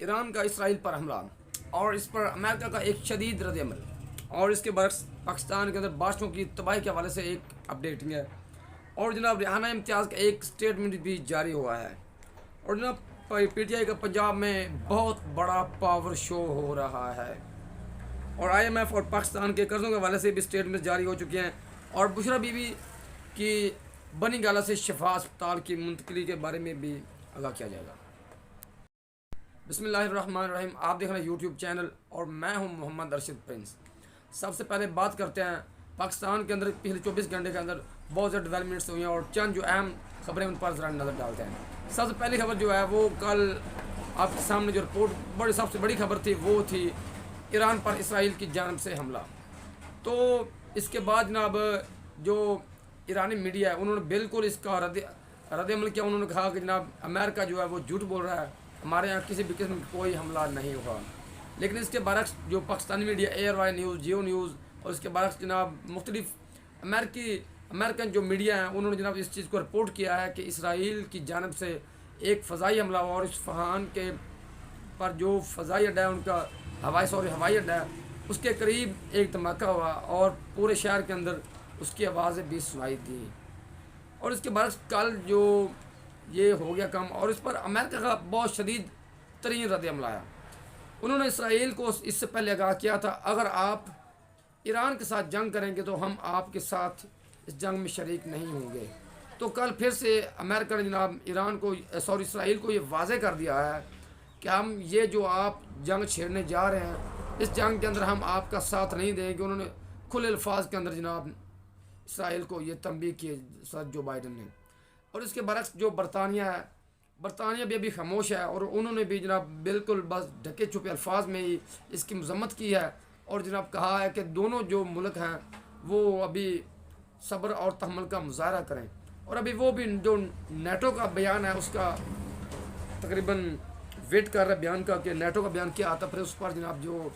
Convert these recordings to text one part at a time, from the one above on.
ایران کا اسرائیل پر حملہ اور اس پر امریکہ کا ایک شدید رد عمل، اور اس کے برعکس پاکستان کے اندر بارشوں کی تباہی کے حوالے سے ایک اپڈیٹنگ ہے، اور جناب ریحانہ امتیاز کا ایک سٹیٹمنٹ بھی جاری ہوا ہے، اور جناب پی ٹی آئی کا پنجاب میں بہت بڑا پاور شو ہو رہا ہے، اور آئی ایم ایف اور پاکستان کے قرضوں کے حوالے سے بھی سٹیٹمنٹ جاری ہو چکے ہیں، اور بشرا بی بی کی بنی گالہ سے شفا اسپتال کی منتقلی کے بارے میں بھی آگاہ کیا جائے گا۔ بسم اللہ الرحمن الرحیم، آپ دیکھ رہے ہیں یوٹیوب چینل اور میں ہوں محمد ارشد پرنس۔ سب سے پہلے بات کرتے ہیں پاکستان کے اندر پچھلے 24 گھنٹے کے اندر بہت سے ڈیولپمنٹس ہوئی ہیں، اور چند جو اہم خبریں ان پر ذرا نظر ڈالتے ہیں۔ سب سے پہلی خبر جو ہے وہ کل آپ کے سامنے جو رپورٹ سب سے بڑی خبر تھی وہ تھی ایران پر اسرائیل کی جانب سے حملہ۔ تو اس کے بعد جناب جو ایرانی میڈیا ہے انہوں نے بالکل اس کا رد عمل کیا۔ انہوں نے کہا کہ جناب امریکہ جو ہے وہ جھوٹ بول رہا ہے، ہمارے یہاں کسی بھی قسم کا کوئی حملہ نہیں ہوا۔ لیکن اس کے برعکس جو Pakistani media ARY news, Geo news, اور اس کے برعکس جناب مختلف امریکن جو میڈیا ہیں انہوں نے جناب اس چیز کو رپورٹ کیا ہے کہ اسرائیل کی جانب سے ایک فضائی حملہ ہوا، اور اصفہان کے پر جو فضائی اڈہ ہے ان کا ہوائی اڈہ ہے اس کے قریب ایک دھماکہ ہوا، اور پورے شہر کے اندر اس کی آوازیں بھی سنائی دی۔ اور اس کے برعکس کل جو یہ ہو گیا کام، اور اس پر امریکہ کا بہت شدید ترین رد عمل آیا۔ انہوں نے اسرائیل کو اس سے پہلے آگاہ کیا تھا اگر آپ ایران کے ساتھ جنگ کریں گے تو ہم آپ کے ساتھ اس جنگ میں شریک نہیں ہوں گے۔ تو کل پھر سے امریکہ نے جناب اسرائیل کو یہ واضح کر دیا ہے کہ ہم یہ جو آپ جنگ چھیڑنے جا رہے ہیں اس جنگ کے اندر ہم آپ کا ساتھ نہیں دیں گے۔ انہوں نے کھلے الفاظ کے اندر جناب اسرائیل کو یہ تنبیہ کی صدر جو بائیڈن نے۔ اور اس کے برعکس جو برطانیہ بھی ابھی خاموش ہے، اور انہوں نے بھی جناب بالکل بس ڈھکے چھپے الفاظ میں ہی اس کی مذمت کی ہے، اور جناب کہا ہے کہ دونوں جو ملک ہیں وہ ابھی صبر اور تحمل کا مظاہرہ کریں، اور ابھی وہ بھی جو نیٹو کا بیان ہے اس کا تقریباً ویٹ کر رہا ہے بیان کا کہ نیٹو کا بیان کیا آتا، پھر اس پر جناب جو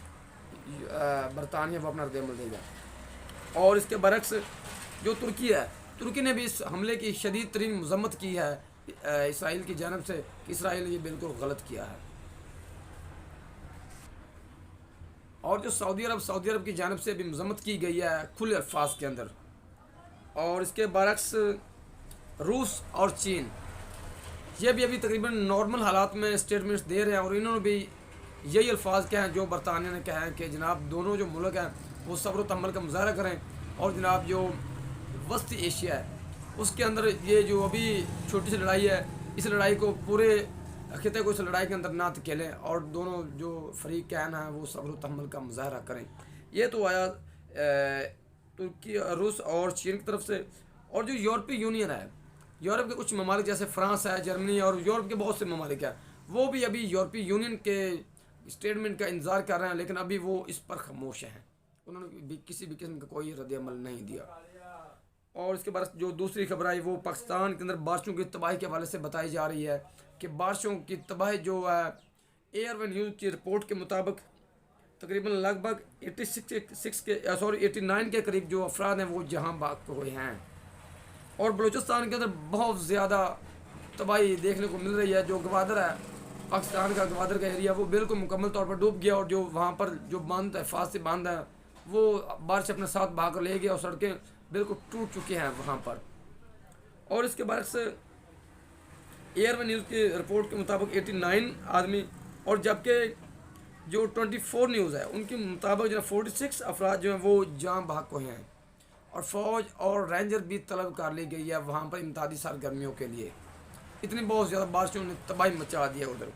برطانیہ وہ اپنا رد عمل دے گا۔ اور اس کے برعکس جو ترکی نے بھی اس حملے کی شدید ترین مذمت کی ہے اسرائیل کی جانب سے کہ اسرائیل نے یہ بالکل غلط کیا ہے۔ اور جو سعودی عرب کی جانب سے بھی مذمت کی گئی ہے کھلے الفاظ کے اندر۔ اور اس کے برعکس روس اور چین یہ بھی ابھی تقریباً نارمل حالات میں اسٹیٹمنٹس دے رہے ہیں، اور انہوں نے بھی یہی الفاظ کہے ہیں جو برطانیہ نے کہا ہے کہ جناب دونوں جو ملک ہیں وہ صبر و تحمل کا مظاہرہ کریں، اور جناب جو وسطی ایشیا ہے اس کے اندر یہ جو ابھی چھوٹی سی لڑائی ہے اس لڑائی کو پورے خطے کو اس لڑائی کے اندر نہ دھکیلیں، اور دونوں جو فریقین ہیں وہ صبر و تحمل کا مظاہرہ کریں۔ یہ تو آیا ترکی، روس اور چین کی طرف سے۔ اور جو یورپی یونین ہے، یورپ کے کچھ ممالک جیسے فرانس ہے، جرمنی اور یورپ کے بہت سے ممالک ہیں، وہ بھی ابھی یورپی یونین کے اسٹیٹمنٹ کا انتظار کر رہے ہیں، لیکن ابھی وہ اس پر خاموش ہیں، انہوں نے بھی کسی بھی قسم کا کوئی رد عمل نہیں دیا۔ اور اس کے بعد جو دوسری خبر آئی وہ پاکستان کے اندر بارشوں کی تباہی کے حوالے سے بتائی جا رہی ہے کہ بارشوں کی تباہی جو ہے ایئر وے نیوز کی رپورٹ کے مطابق تقریباً لگ بھگ 89 کے قریب جو افراد ہیں وہ جہاں باغ ہوئے ہیں، اور بلوچستان کے اندر بہت زیادہ تباہی دیکھنے کو مل رہی ہے۔ جو گوادر ہے، پاکستان کا گوادر کا ایریا وہ بالکل مکمل طور پر ڈوب گیا، اور جو وہاں پر جو باندھ حفاظتی باندھ ہے وہ بارش اپنے ساتھ بہا کر لے گیا، اور سڑکیں بالکل ٹوٹ چکی ہیں وہاں پر۔ اور اس کے برعکس ایئر وے نیوز کی رپورٹ کے مطابق 89 آدمی، اور جبکہ جو 24 نیوز ہے ان کے مطابق جو 46 افراد جو ہیں وہ جاں بحق ہوئے ہیں، اور فوج اور رینجر بھی طلب کر لی گئی ہے وہاں پر امدادی سرگرمیوں کے لیے۔ اتنی بہت زیادہ بارشوں نے تباہی مچا دیا ادھر،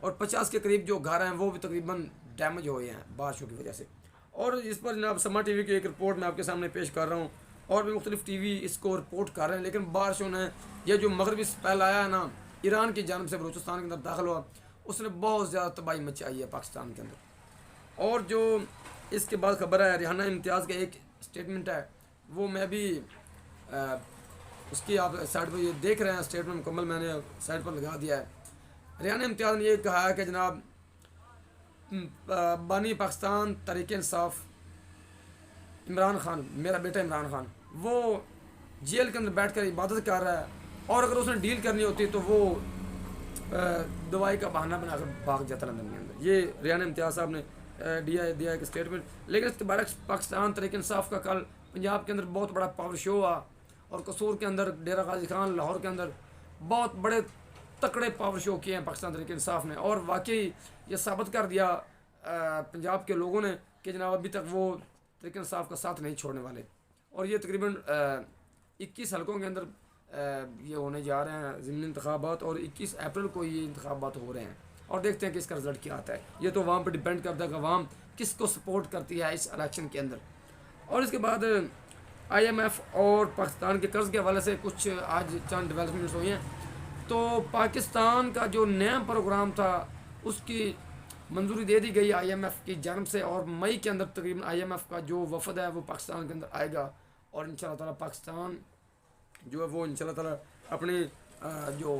اور 50 کے قریب جو گھر ہیں وہ بھی تقریباً ڈیمیج ہوئے ہیں بارشوں کی وجہ سے۔ اور اس پر جناب سما ٹی وی کی ایک رپورٹ میں آپ کے سامنے پیش کر رہا ہوں، اور بھی مختلف ٹی وی اس کو رپورٹ کر رہے ہیں، لیکن بارشوں نے یہ جو مغربی سپیل آیا ہے نا ایران کی جانب سے بلوچستان کے اندر داخل ہوا، اس نے بہت زیادہ تباہی مچائی ہے پاکستان کے اندر۔ اور جو اس کے بعد خبر ہے ریحانہ امتیاز کا ایک اسٹیٹمنٹ ہے، وہ میں بھی اس کی آپ سائٹ پر یہ دیکھ رہے ہیں اسٹیٹمنٹ مکمل میں نے سائٹ پر لگا دیا ہے۔ ریحانہ امتیاز نے یہ کہا ہے کہ جناب بانی پاکستان تحریک انصاف عمران خان، میرا بیٹا عمران خان، وہ جیل کے اندر بیٹھ کر عبادت کر رہا ہے، اور اگر اس نے ڈیل کرنی ہوتی تو وہ دوائی کا بہانہ بنا کر بھاگ جاتا لندن کے اندر. یہ ریان امتیاز صاحب نے دیا ایک اسٹیٹمنٹ. لیکن اس کے برعکس پاکستان تحریک انصاف کا کل پنجاب کے اندر بہت بڑا پاور شو ہوا اور قصور کے اندر ڈیرہ غازی خان لاہور کے اندر بہت بڑے تکڑے پاور شو کیے ہیں پاکستان تحریک انصاف نے, اور واقعی یہ ثابت کر دیا پنجاب کے لوگوں نے کہ جناب ابھی تک وہ تحریک انصاف کا ساتھ نہیں چھوڑنے والے. اور یہ تقریباً 21 حلقوں کے اندر یہ ہونے جا رہے ہیں ضمنی انتخابات, اور 21 اپریل کو یہ انتخابات ہو رہے ہیں, اور دیکھتے ہیں کہ اس کا رزلٹ کیا آتا ہے. یہ تو عوام پہ ڈیپینڈ کرتا ہے کہ عوام کس کو سپورٹ کرتی ہے اس الیکشن کے اندر. اور اس کے بعد IMF اور پاکستان کے قرض کے حوالے سے کچھ آج چند ڈیولپمنٹس ہوئی ہیں. تو پاکستان کا جو نیا پروگرام تھا اس کی منظوری دے دی گئی IMF کی جانب سے, اور مئی کے اندر تقریباً IMF کا جو وفد ہے وہ پاکستان کے اندر آئے گا, اور انشاءاللہ تعالیٰ پاکستان جو ہے وہ انشاءاللہ تعالیٰ اپنی جو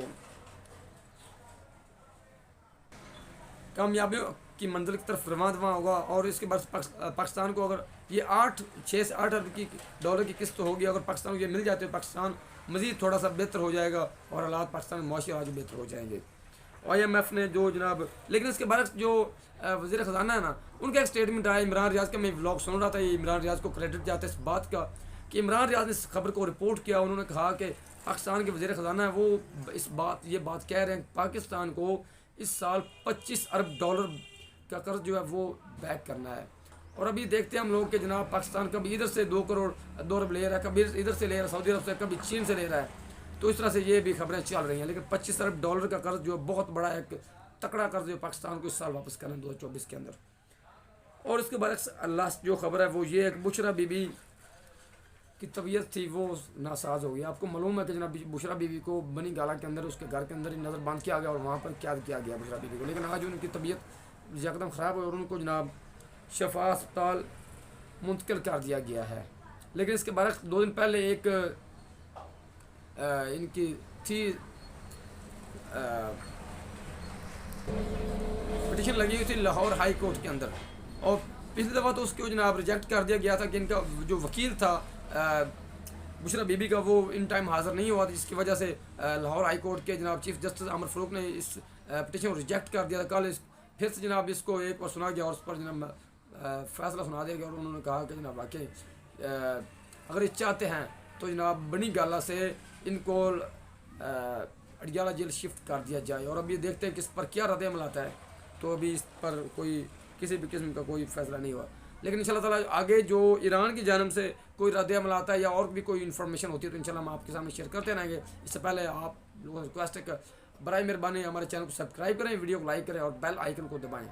کامیابیوں کی منزل کی طرف رواں ہوگا. اور اس کے بعد پاکستان کو اگر یہ 6 سے 8 ارب کی ڈالر کی قسط ہوگی, اگر پاکستان کو یہ مل جاتے تو پاکستان مزید تھوڑا سا بہتر ہو جائے گا, اور حالات پاکستان میں معاشی حالات بہتر ہو جائیں گے. IMF نے جو جناب, لیکن اس کے برعکس جو وزیر خزانہ ہے نا, ان کا ایک اسٹیٹمنٹ آیا عمران ریاض کا. میں ولاگ سن رہا تھا, یہ عمران ریاض کو کریڈٹ جاتا ہے اس بات کا کہ عمران ریاض نے اس خبر کو رپورٹ کیا. انہوں نے کہا کہ پاکستان کے وزیر خزانہ ہے وہ یہ بات کہہ رہے ہیں پاکستان کو اس سال 25 ارب ڈالر کا قرض جو ہے وہ بیک کرنا ہے. اور ابھی دیکھتے ہیں ہم لوگ کہ جناب پاکستان کبھی ادھر سے 2 کروڑ 2 ارب لے رہا ہے, کبھی ادھر سے لے رہا ہے سعودی عرب سے, کبھی چین سے لے رہا ہے. تو اس طرح سے یہ بھی خبریں چل رہی ہیں. لیکن 25 ارب ڈالر کا قرض جو ہے بہت بڑا ایک تکڑا قرض جو پاکستان کو اس سال واپس کرنا ہے 2024 کے اندر. اور اس کے برعکس لاسٹ جو خبر ہے وہ یہ ہے کہ بشرا بی بی کی طبیعت تھی وہ ناساز ہو گئی. آپ کو معلوم ہے کہ جناب بشرا بی بی کو بنی گالا کے اندر اس کے گھر کے اندر ہی نظر بند کیا گیا, اور وہاں پر قید کیا گیا بشرا بی بی کو. لیکن آج ان کی طبیعت یکدم خراب ہوئی اور ان کو جناب شفا اسپتال منتقل کر دیا گیا ہے. لیکن اس کے برعکس 2 دن پہلے ایک ان کی تھی پٹیشن لگی ہوئی تھی لاہور ہائی کورٹ کے اندر, اور پچھلی دفعہ تو اس کو جناب ریجیکٹ کر دیا گیا تھا کہ ان کا جو وکیل تھا بشرا بی بی کا وہ ان ٹائم حاضر نہیں ہوا تھا, جس کی وجہ سے لاہور ہائی کورٹ کے جناب چیف جسٹس عمر فاروق نے اس پٹیشن کو ریجیکٹ کر دیا تھا. کل پھر سے جناب اس کو ایک بار سنا گیا اور اس پر جناب فیصلہ سنا دیا گیا, اور انہوں نے کہا کہ جناب واقعی اگر یہ چاہتے ہیں تو جناب بنی گالا سے ان کو اڈیالہ جیل شفٹ کر دیا جائے. اور اب یہ دیکھتے ہیں کہ اس پر کیا رد عمل آتا ہے. تو ابھی اس پر کوئی کسی بھی قسم کا کوئی فیصلہ نہیں ہوا, لیکن انشاءاللہ تعالیٰ آگے جو ایران کی جانب سے کوئی رد عمل آتا ہے یا اور بھی کوئی انفارمیشن ہوتی ہے تو انشاءاللہ ہم آپ کے سامنے شیئر کرتے رہیں گے. اس سے پہلے آپ لوگوں سے ریکویسٹ ہے کہ برائے مہربانی ہمارے چینل کو سبسکرائب کریں, ویڈیو کو لائک کریں اور بیل آئیکن کو دبائیں.